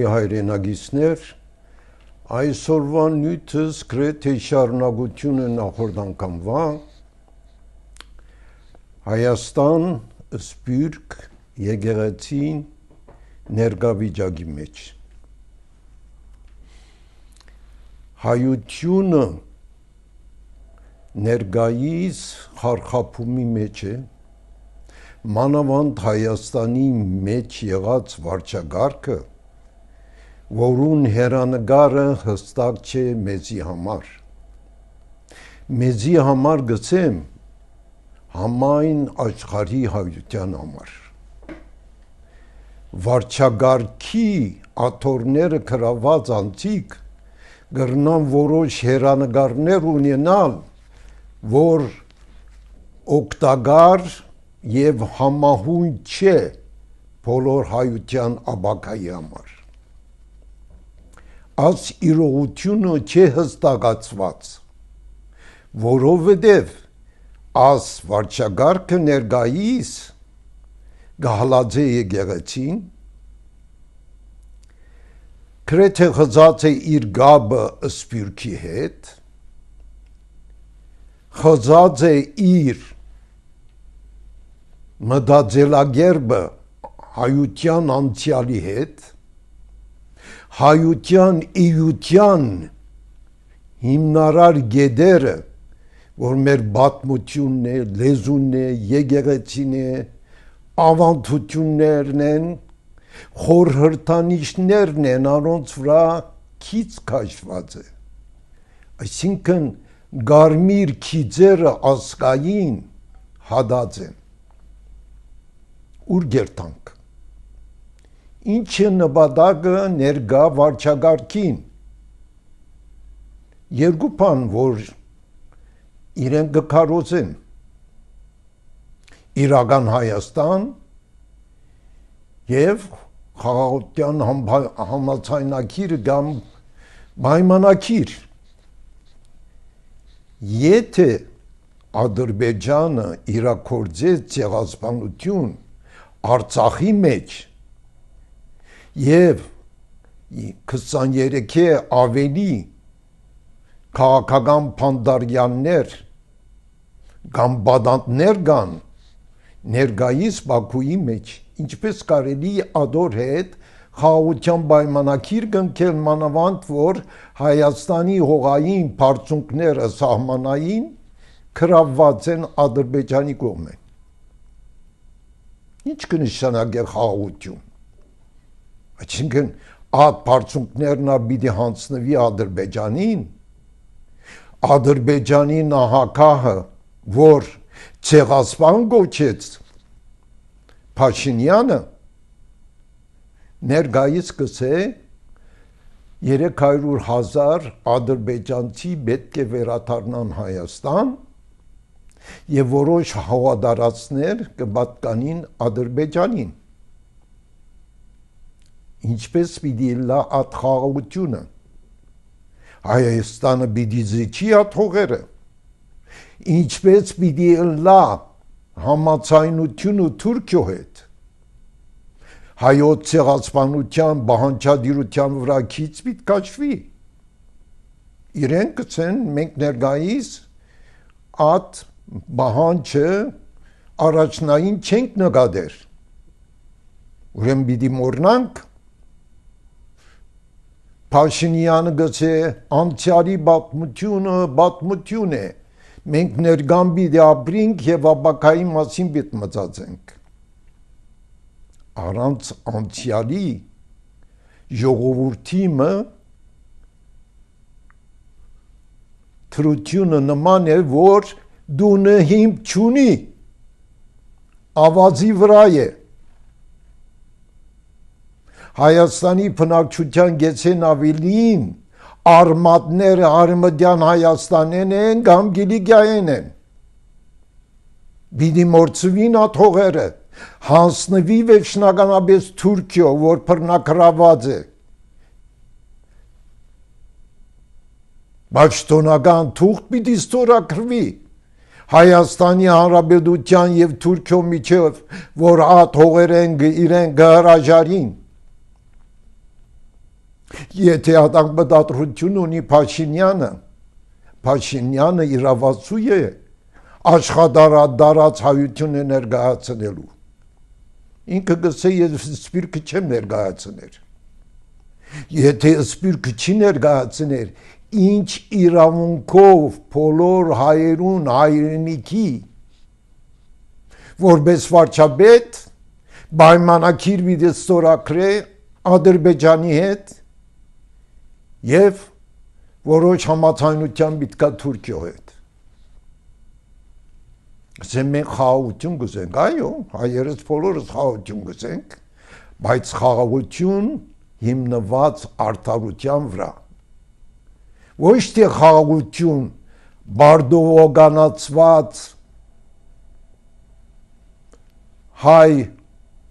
Սիրելի հայրենագիցներ, այսօրվա նյութս գրեթե շարունակություն է նախորդ անգամվա Հայաստան սփյուռք եկեղեցին ներկայվիճակի մեջ հայությունը ներկայիս խարխափումի մեջ է մանավանդ Հայաստանի մեջ եղած վարչագահքը որուն հերանեկարը հստակ չէ մեզի համար գցեմ համայն աշխարհի հայության համար վարչագահքի աթոռները գրաված անցիկ գրնան որոշ հերանեկարներ ունենալ որ օգտակար եւ համահույն չէ բոլոր հայության ապագայի համար այս իրողությունը չէ հստակացված որովհետեւ այս վարչագահքը ներկայիս գահլաձե եկեղեցին գրեթե խզած է իր գաբը սփյուռքի հետ խզած է իր մտածելակերպը հայության անցյալի հետ հայության իության հիմնարար գեդերը որ մեր պատմությունն է լեզուն է եկեղեցին է ավանդություններն են խորհրդանիշներն են անոնց վրա քիչ քաշված է այսինքն գարմիր քիծերը ասկային հադած են ուր գերտանք ինչ է նպատակը ներկա վարչագահքին երկու բան որ իրենք կքարոզեն իրական Հայաստան եւ խաղաղության համաձայնագիր կամ պայմանագիր եթե Ադրբեջանը իրակորձեց ցեղասպանություն Արցախի մեջ եւ 23 ավելի քաղաքական փանդարյաններ կամ բադանտներ կան ներկայիս Բաքուի մեջ ինչպես կարելի ադոր հետ խաղաղության պայմանագիր կնքել մանավանդ որ Հայաստանի հողային բարձունքները սահմանային գրաված են Ադրբեջանի կողմեն ինչ կնշանակի խաղաղություն այսինքն այդ բարձունքներն պիտի հանձնվի Ադրբեջանի նահանգահը որ ցեղասպան գոչեց Փաշինյանը ներկայիս կսե 300,000 ադրբեջանցի պետք է վերադառնան Հայաստան եւ որոշ հողատարածքներ կպատկանին Ադրբեջանին ինչպես պիտի լա այդ խաղաղությունը Հայաստանը պիտի զիջի այդ հողերը ինչպես պիտի լա համաձայնությունը Թուրքիո հետ հայոց ցեղասպանության բանջարդիրության վրա քիչ պիտի կաշվի իրենք կցեն մենք ներկայիս այդ բանջը առաջնային չենք նկատեր ուրեմն պիտի մոռնանք Փաշինյանը գցե անցյալի պատմություն է մենք ներկան պիտի ապրենք եւ ապագայի մասին պիտի մտածենք առանց անցյալի ժողովրդիմը թրությունը նման է որ դունը հիմք չունի ավազի վրա է Հայաստանի բնակչության գեցեն ավելին արմատները արմատյան Հայաստանեն են կամ գիլիգիային են պիտի մորցվին այդ հողերը հանձնվի վերջնականապես Թուրքիո որ բռնակրաված է Պաշտոնական թուղթ պիտի ստորագրվի Հայաստանի Հանրապետության եւ Թուրքիո միջև որ այդ հողերեն իրեն գարաժարին Եթե ադամբդատրություն ունի Փաշինյանը իրավացու է աշխադարած հայությունը ներկայացնելու։ Ինքը գսե ես սպիրկը չեմ ներկայացներ։ Եթե սպիրկը չի ներկայացներ, ինչ իրավունքով բոլոր հայերուն հայրենիքի որպես վարչապետ պայմանագիր ստորագրե Ադրբեջանի հետ եւ որոշ համաձայնության միտքա Թուրքիո հետ։ Ասեմ մենք խաղաղություն գուզենք, այո, հայերս բոլորս խաղաղություն գուզենք, բայց խաղաղություն հիմնված արդարության վրա։ Ոչ թե խաղաղություն բարդողանացված հայ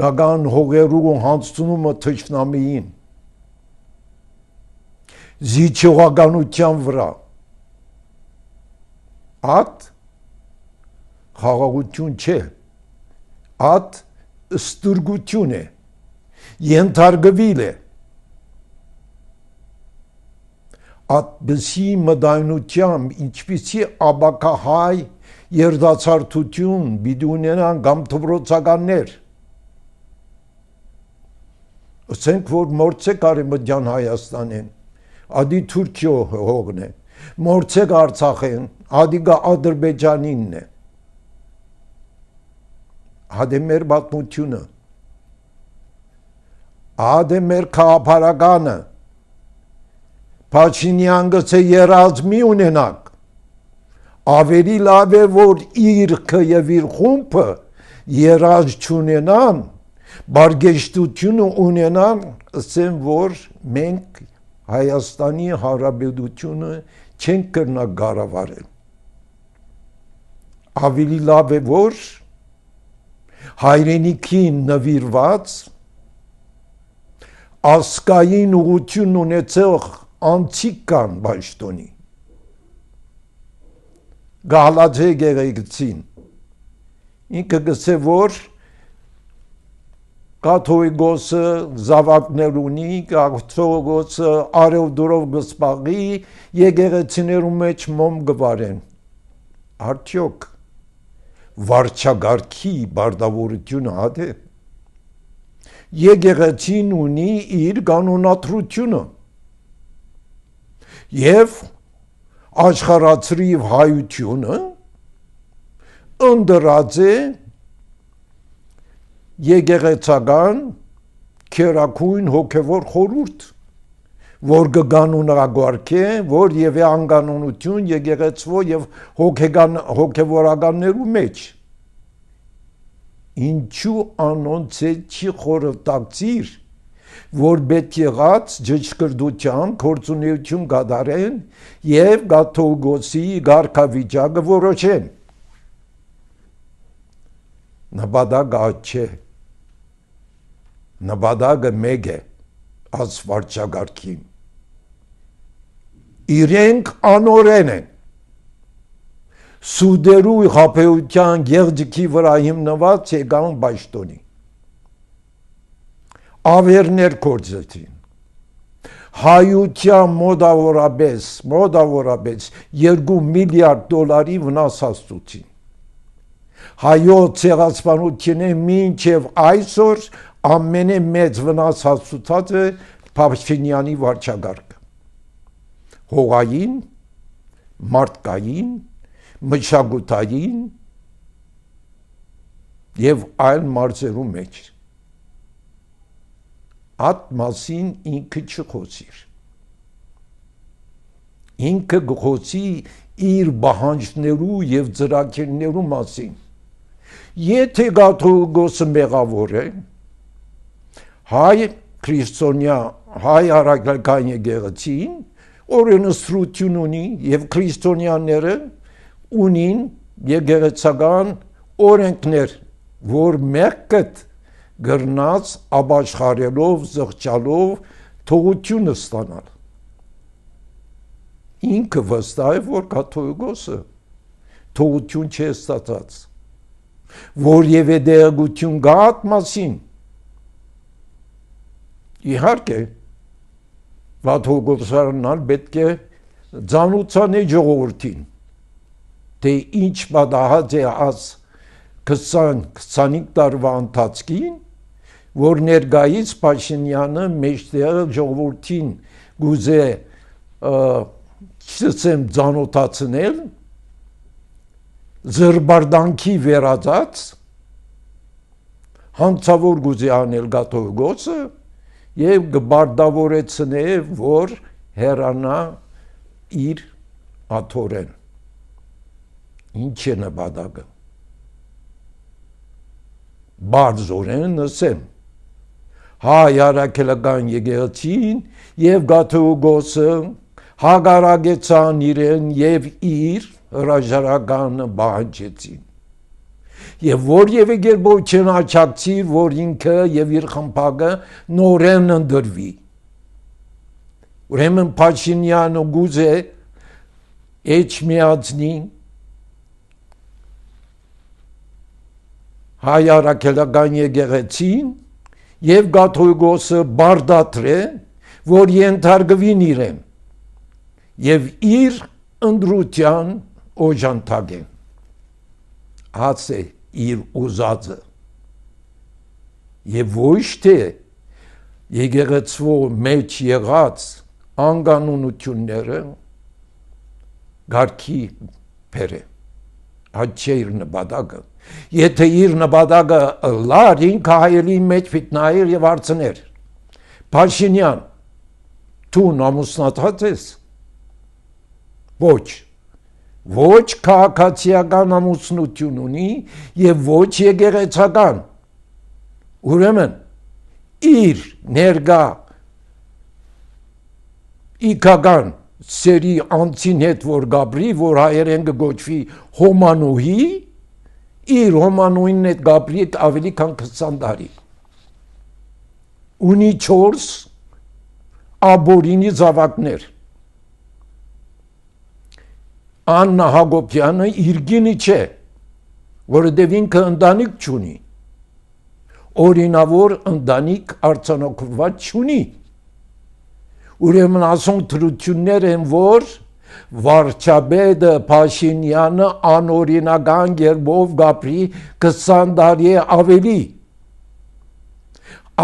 գագան հողերու հանցնումը թշնամիին զիջողականության վրա ատ խաղաղություն չէ, ատ ստրգություն է, ենթարկվել է, ատ բսի մդայնությամբ ինչպիսի աբակահայ երդացարդություն բիդի ունենան կամ թվրոցականներ, ասենք որ մորցեք Արևմտյան Հայաստանեն, ադի Թուրքիո հողն է, մորցեք Արցախեն, ադի գա Ադրբեջանինն է, ադե մեր պատմությունը, ադե մեր քաղաքապարականը, Փաշինյան գցե երազմի ունենակ, ավելի լավ է որ իրքը եւ իր խումբը երազ չունենան, բարգեշտությունը ունենան, ասեմ որ մենք Հայաստանի Հանրապետությունը չենք կրնա կառավարել։ Ավելի լավ է որ հայրենիքին նվիրված ասկային ուղղություն ունեցող անցիկ կան Պաշտոնի։ Գալաձե գեղեցին։ Ինքը գսե որ կաթողիկոսը զավակներ ունի, կաթողիկոսը արևդուրով գսպաղի, եկեղեցիներու մեջ մոմ գվարեն։ Արդյոք վարչագարքի բարդավորությունը հատ է։ Եկեղեցին ունի իր կանոնադրությունը եւ աշխարհացրիվ հայությունը ընդրած է եկեղեցական քերակույն հոգևոր խորհուրդ, որ կկանոնագործե, որ եւ է անկանոնություն եկեղեցվո եւ հոգևորականներու մեջ։ Ինչու անոնց չի խորհրդակցիր, որ պետք եղած ճշգրտության գործունեություն կատարեն եւ կաթողիկոսի գարքավիճակը որոշեն։ Նպատակը չէ։ Նպատակը մեկ է, աս վարչագարքին։ Իրենք անօրեն են։ Սուդերու խաբեության գեղձքի վրա հիմնված եկան Պաշտոնի։ Ավերներ կործեցին։ Հայության մոտավորապես 2 միլիարդ դոլարի վնաս հասցուցին։ Հայոց ցեղասպանությունը մինչև այսօր ամենամեծ վնաս հասցուցած է Փաշինյանի վարչագարկը։ Հողային, մարդկային, մշակութային եւ այլ մարզերու մեջ։ Այդ մասին ինքը չխոսիր։ Ինքը գխոսի իր բահանջներու եւ ծրագիրներու մասին։ Եթե կաթողիկոսը մեղավոր է, հայ քրիստոնյա, հայ արաքելական եկեղեցին օրենսդրություն ունի եւ քրիստոնյաները ունին եկեղեցական օրենքներ, որ մեկը գրնած ապաշխարելով, զղջալով թողությունը ստանալ։ Ինքը վստահ է, որ կաթողիկոսը թողություն չի ստացած, որևէ դեղություն կա այդ մասին։ Իհարկե, Գաթողիկոսանալ պետք է ծանուցանի ժողովրդին, թե ինչ պատահած է աս 20-25 տարվա ընթացքին, որ ներկայիս Փաշինյանը մեջտեղ ժողովրդին գուզե չսեմ ծանոթացնել զրբարդանքի վերածած հանցավոր գուզե անել Գաթողիկոսը եւ գբարդավորեցնե որ հերանա իր աթորեն ինչ է նպատակը բարձորեն ասեմ հայ առաքելական եկեղեցին եւ Գաթողիկոսը հագարագեցան իրեն եւ իր հրաժարականը բանջեցին եւ որևէ կերպով չնաչակցի որ ինքը եւ իր խմբակը նորեն ընդրվի ուրեմն Փաշինյանը գուզե էջմիածնի հայ առաքելական եկեղեցին եւ Գաթողիկոսը բարդատրե որ ենթարկվին իրեն եւ իր ընդրության օժանդակեն հացե իր ուզածը եւ ոչ թե եկեղեցու մեջ եղած անկանոնությունները գարքի բերե այդ չէ իր նպատակը եթե իր նպատակը լար ինքը հայերի մեջ ֆիտնայր եւ արցներ Փաշինյան դու ամուսնացած ես ոչ քաղաքացիական ամուսնություն ունի եւ ոչ եկեղեցական ուրեմն իր ներկա իքական սերի անցին հետ որ գաբրի որ հայերեն կգոչվի հոմանուհի իր հոմանուհին հետ գաբրի ավելի քան 20 տարի ունի 4 աբորինի զավակներ Աննա Հակոբյանը իր գինի չէ, որովհետև ինքը ընտանիք չունի, օրինավոր ընտանիք արձանագրված չունի, ուրեմն ասում թրություններ են, որ վարչապետը Փաշինյանը անօրինական կերպով գաբրի 20 տարի ավելի,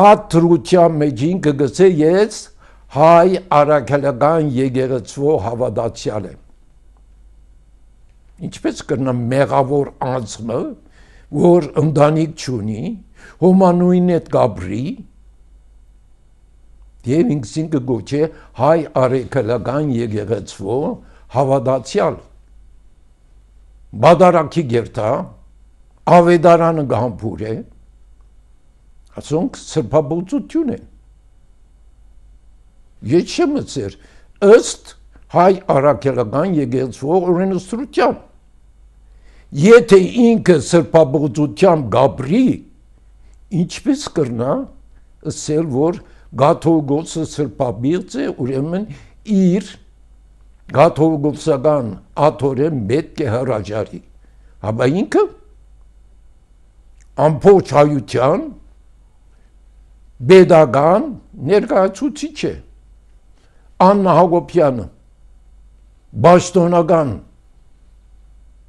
այդ թրության մեջ ինքը գցե ես հայ առաքելական եկեղեցու հավատացյալ եմ, ինչպես կրնա մեղավոր անձը, որ ընտանիք չունի, հոմանուհին հետ գաբրի, եւ ինքսին կգոչե հայ առաքելական եկեղեցու հավատացյալ, բադարակի գերտա, ավետարանը գամփուր է, ասոնք սրբաբուծություն են, ես չեմ մցեր, ըստ հայ առաքելական եկեղեցու օրենսդրության եթե ինքը սրբաբուծությամբ գաբրի ինչպես կրնա ասել որ Գաթողիկոսը սրբաբիծ է ուրեմն իր Գաթողիկոսական աթորեն պետք է հրաժարի հաբա ինքը ամբողջ հայության պետական ներկայացուցիչ է Աննա Հակոբյանը Բաշտոնական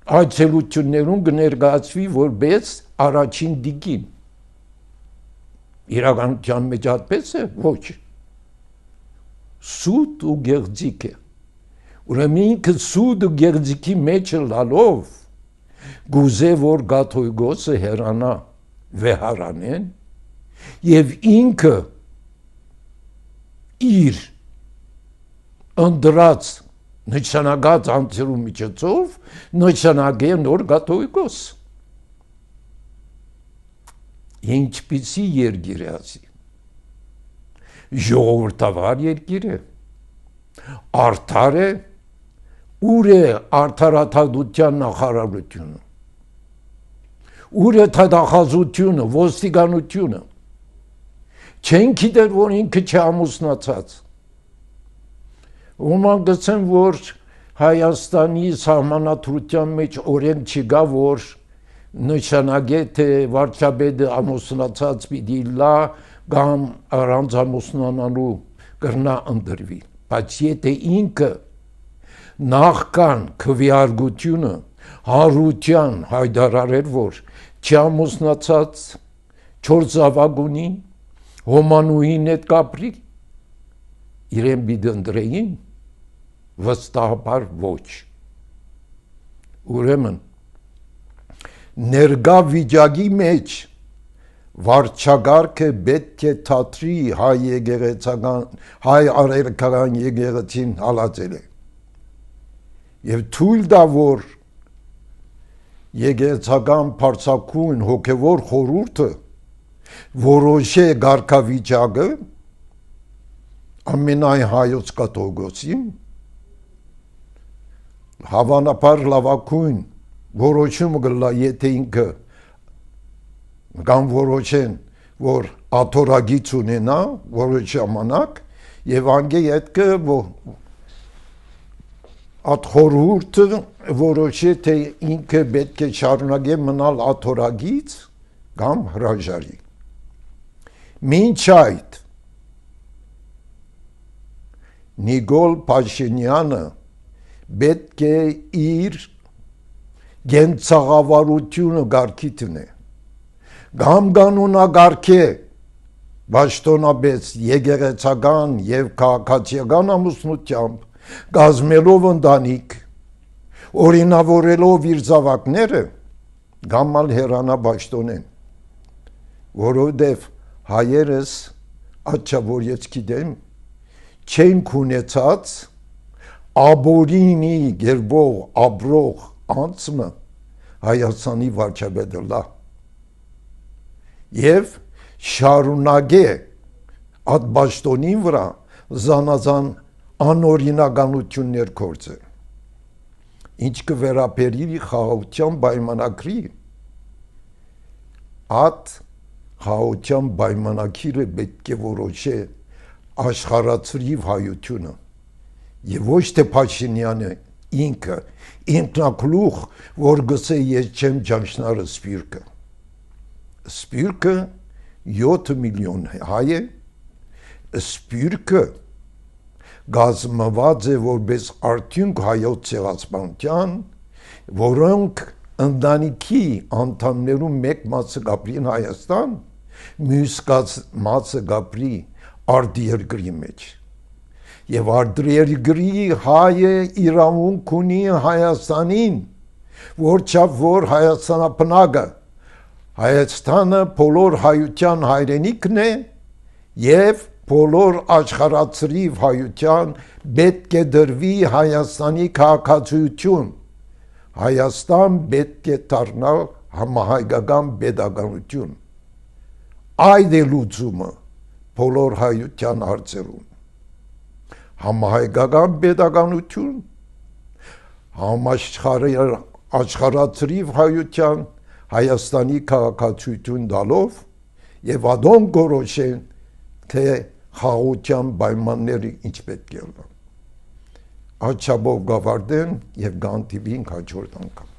այցելություններում կներկայացվի որպես առաջին դիկին իրականության մեջ այդպես է ոչ սուտ ու գեղձիկ է ուրեմն ինքը սուտ ու գեղձիկի մեջ լալով գուզե որ Գաթողիկոսը հեռանա վեհարանեն եւ ինքը իր ընդրած նշանակած անձերու միջոցով նշանակե նոր Գաթողիկոս ինչպիսի երկիր է ասի ժողովրդավար երկիր է արդար է ուր է արդարադատության նախարարությունը ուր է թադախազությունը ոստիկանությունը չեն գիտեր որ ինքը չամուսնացած Ոմանք գցեն, որ Հայաստանի սահմանադրության մեջ օրենք չկա, որ նշանակե, թե վարչապետը ամուսնացած պիտի լա կամ առանց ամուսնանալու կրնա ընդրվի, բայց եթե ինքը նախքան քվեարկությունը հարության հայտարարեր, որ չամուսնացած 4 զավակ ունի, հոմանուհին հետ կապրի, իրեն պիտի ընտրեին, վստահաբար ոչ։ Ուրեմն ներկա վիճակի մեջ վարչագարքը պետք է թատրի հայ արևելքական եկեղեցին հալածել է եւ թույլ տա, որ եկեղեցական բարձակույն հոգևոր խորհուրդը որոշե կարգավիճակը ամենայն հայոց կաթողիկոսին, հավանաբար լավագույն որոշումը կլա, եթե ինքը կամ որոշեն, որ աթորագիծ ունենա որոշ ժամանակ եւ անգե ետքը at խորհուրդը որոշե, թե ինքը պետք է շարունակե մնալ աթորագիծ կամ հրաժարի։ Մինչ այդ Նիկոլ Փաշինյանը պետք է իր գենցաղավարությունը գարքի տնե, կամ կանոնագարքե պաշտոնապես եկեղեցական եւ քաղաքացիական ամուսնությամբ կազմելով ընտանիք, օրինավորելով իր զավակները, կամ ալ հեռանա պաշտոնեն, որովհետև հայերս աչավոր ես գիտեմ չենք ունեցած աբորինի գերբող ապրող անցմը Հայաստանի վարչապետը լա եւ շարունակե այդ պաշտոնին վրա զանազան անօրինականություններ գործել, ինչ կվերապերի խաղաղության պայմանագրի, այդ խաղաղության պայմանագիրը պետք է որոշե աշխարհացրիվ հայությունը եւ ոչ թե Փաշինյանը ինքը ինքնակլուխ, որ գսե ես չեմ ճանչնարը Սպյուրքը 7 միլիոն հայ է, Սպյուրքը գազմված է որպես արդյունք հայոց ցեղասպանության, որոնք ընտանիքի անդամներում մեկ մասը կապրին Հայաստան, մյուս մասը կապրի արտերկրի մեջ։ Եվ արտերկրի հայը իրավունք ունի Հայաստանին, որչափ որ Հայաստանապնակը Հայաստանը բոլոր հայության հայրենիքն է եւ բոլոր աշխարհացրիվ հայության պետք է դրվի Հայաստանի քաղաքացիություն։ Հայաստան պետք է դառնա համահայկական պետականություն։ Այդ է լուծումը բոլոր հայության հարցերում։ Համահայկական պետականություն, աշխարհացրիվ հայության Հայաստանի քաղաքացիություն տալով եւ ադոն գորոշեն, թե խաղաղության պայմանները ինչ պետք է լինեն։ Աչաբով գավարդեն եւ գանտիվին հաջորդ անգամ։